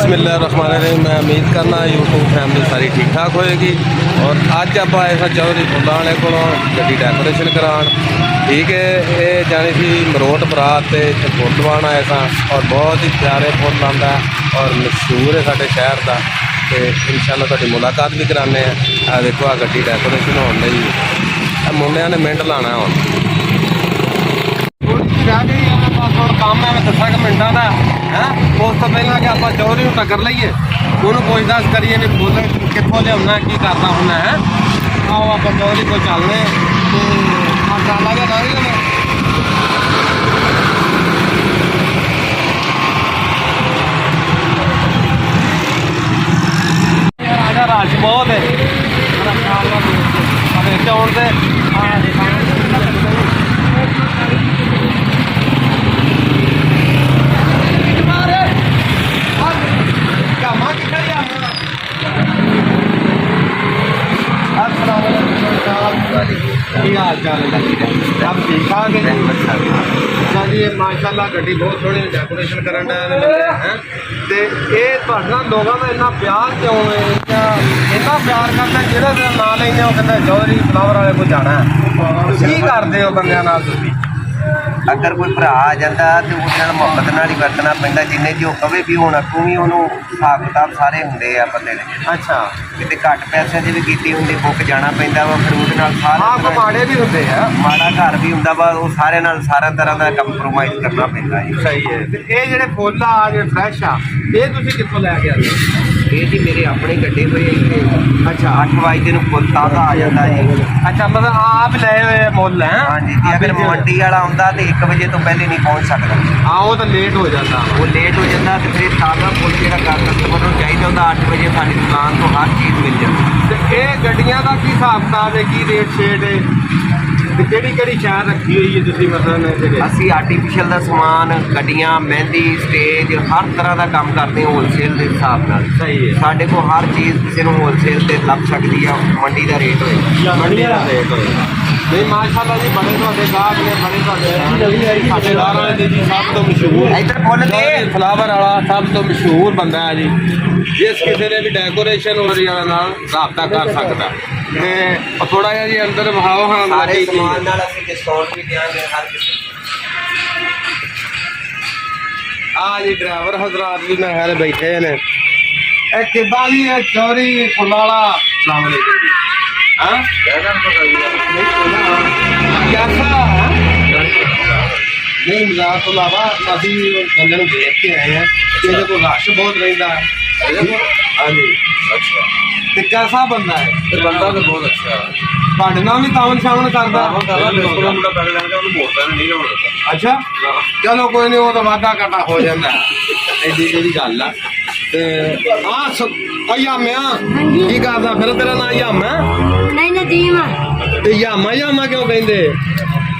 बिस्मिल्लाहिर्रहमानिर्रहीम। मैं उम्मीद करना यूट्यूब फैमिली सारी ठीक ठाक होएगी। और अज आप आए थे चौधरी फुल्लां वाले कोलों गड्डी डेकोरेशन कराउण। ठीक है, ये जानी सी मरोट बरात ते फुल लवाण आए सा और बहुत ही प्यारे फुल आंदा और मशहूर है साडे शहर का। तो इंशाअल्लाह तुहाडी मुलाकात भी कराने आ। देखो आ गड्डी डेकोरेशन होण लई मुंडियां ने मिंट लाना हुण काम है। मैं दसा कि मिनटा का है उस तो पहला कि आप चौधरी को टक्कर लीए ਉਹਨੂੰ ਪੁੱਛਦਾਸ ਕਰੀਏ ਵੀ ਫੁੱਲ ਕਿੱਥੋਂ ਲਿਆਉਣਾ ਕੀ ਕਰਨਾ ਹੁੰਦਾ ਹੈ। ਆਓ ਆਪਾਂ ਚੌਧਰੀ ਕੋਲ ਚੱਲਦੇ ਤੇ ਮਸਾਲਾ ਜਿਹਾ ਲਾ ਲਈਏ। ਯਾਰ ਆਜਾ ਰਸ਼ ਬਹੁਤ ਹੈ ਵਿੱਚ ਆਉਣ ਤੇ हाल चाल है आप ठीक ठाक है जी। माशाअल्लाह गड्डी बहुत सोहनी डेकोरेशन करन है ते ये तुहाडा लोगों का इन्ना प्यार क्यों है? इन्ना प्यार करदा जिहड़ा नां लैंदे हो कहंदा चौधरी फ्लावर वाले को जाना है। की करदे हो बंदियां नाल तुसीं? अगर कोई भरा आ जाता तो उसने मुहब्बत नाल ही वरतना पैंदा। जिन्ने जो कवे भी होना तू भी उन्होंने हिसाब किताब सारे होंगे आ बंदे ने। अच्छा कितने घट पैसे की भी की होंगी बुक जाना पैंदा वा फिर उसदे नाल सारे माड़े भी होंगे है माड़ा घर भी होंदा वा वो सारे नाल सारा तरह का कंप्रोमाइज़ करना पैंदा है। सही है। ते ये जेह्ड़े फुੱਲ आ जेह्ड़े फ्रैश आ ये तुसीं कित्थों लै के आंदे? ये जी मेरे अपने कट्टे हुए इतने। अच्छा 8 बजे दिन फुल ताज़ा आ जाता है। अच्छा मतलब आप ले हुए मुੱਲ है? हाँ जी जी। अगर मंडी वाला आंदा तो 1 बजे तो पहले नहीं पहुँच सकता। हाँ वो तो लेट हो जाता। वो लेट हो जाता तो फिर ताज़ा फुल जो कस्टमर को चाहिए होता 8 बजे साड़ी दुकान तो हर चीज़ मिल जाती। तो ये गड्डियां का की हिसाब किताब है? की रेट शेट है? किहड़ी शहर रखी हुई है तुसीं मतलब? असी आर्टिफिशियल का समान गड्डियां मेहंदी स्टेज हर तरह का काम करते हैं होलसेल के हिसाब नाल। सही है। साढ़े को हर चीज़ किसी को होलसेल से लग सकती है। मंडी का रेट होएगा। मंडी का रेट होएगा। नहीं माशाअल्लाह जी बड़े तुहाडे गाहक ने बड़े तुहाडे खातेदार वाले जी सब तो मशहूर इधर बोल दे फ्लावर वाला सब तो मशहूर बंदा है जी। जिस किसी ने भी डेकोरेशन हो रही नाल राबता कर सकता है। थोड़ा जिहा जी अंदर बहाओ हाँ सारे समान नाल असीं डिस्काउंट भी देंगे हर किसी। आ जी ड्राइवर हजरात भी मेरे बैठे ने। किदा जी है चौधरी फुल्लां वाला? अस्सलाम वालेकुम जी। हाँ कैसा है? नहीं मजाक तो अलावा अभी बंदे देख के आए हैं कि को रश बहुत रहता है। हाँ जी। अच्छा तो कैसा बंदा है? बंदा तो बहुत अच्छा है। ਤੁਹਾਡੇ ਨਾਲ ਵੀ ਤਾਵਨ ਸ਼ਾਮਨ ਕਰਦਾ? अच्छा चलो कोई नहीं वो तो वादा घाटा हो जाता है एडी जेही गल आ। ते आ यामिया की करदा फिर? तेरा नाम यामा? नहीं नदीम ते यामा यामा क्यों कहंदे?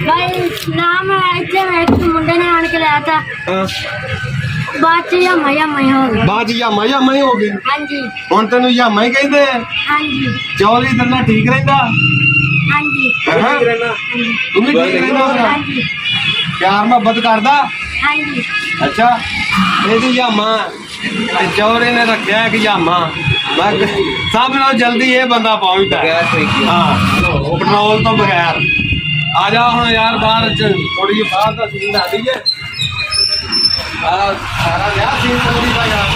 भाई नाम इतने एक मुंडे ने आन के लाया था। बाद च यामा यामा ही हो गया। बाद यामा यामा ही हो गई। हाँ जी। हुण तैनूं यामा ही कहंदे? हाँ जी। चौधरी तेरे नाल ठीक रहिंदा? हाँ जी। तू भी ठीक रहिंदा? हाँ जी। प्यार मोहब्बत करदा? हाँ जी। अच्छा ये यामा चौधरी ने रखा है कि यामा सब नाल जल्दी ये बंदा पहुंचता है। हाँ पेट्रोल तो बगैर। आ जाओ हाँ यार बाहर थोड़ी जी बाहर का सीन आ दीजिए। सारा यार सीन थोड़ी सा यार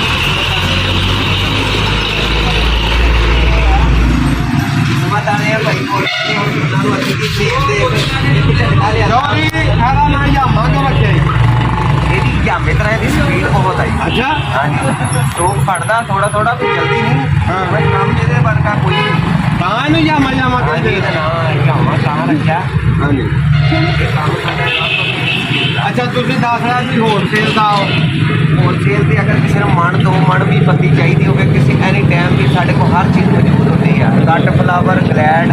स्पीड बहुत आई। अच्छा हाँ जी स्ट्रोक फटदा थोड़ा थोड़ा तो जल्दी नहीं। हाँ भाई काम दे बनका कोई तां यामा यामा कहते रखा। हाँ जी। अच्छा तुसीं दस रहा भी होलसेल का होलसेल से अगर किसी को मन 2 मन भी पत्ती चाहिए होगी किसी एनी टाइम भी साढ़े को हर चीज़ मौजूद होती है। कट फ्लावर ग्लैड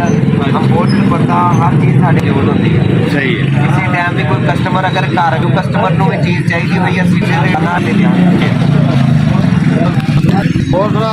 अम्बोटल पत्ता हर चीज़ साढ़े मौजूद होती है। सही है। किसी टाइम भी कोई कस्टमर अगर घर जो कस्टमर को भी चीज़ चाहिए हुई असी बना देते हैं। और थोड़ा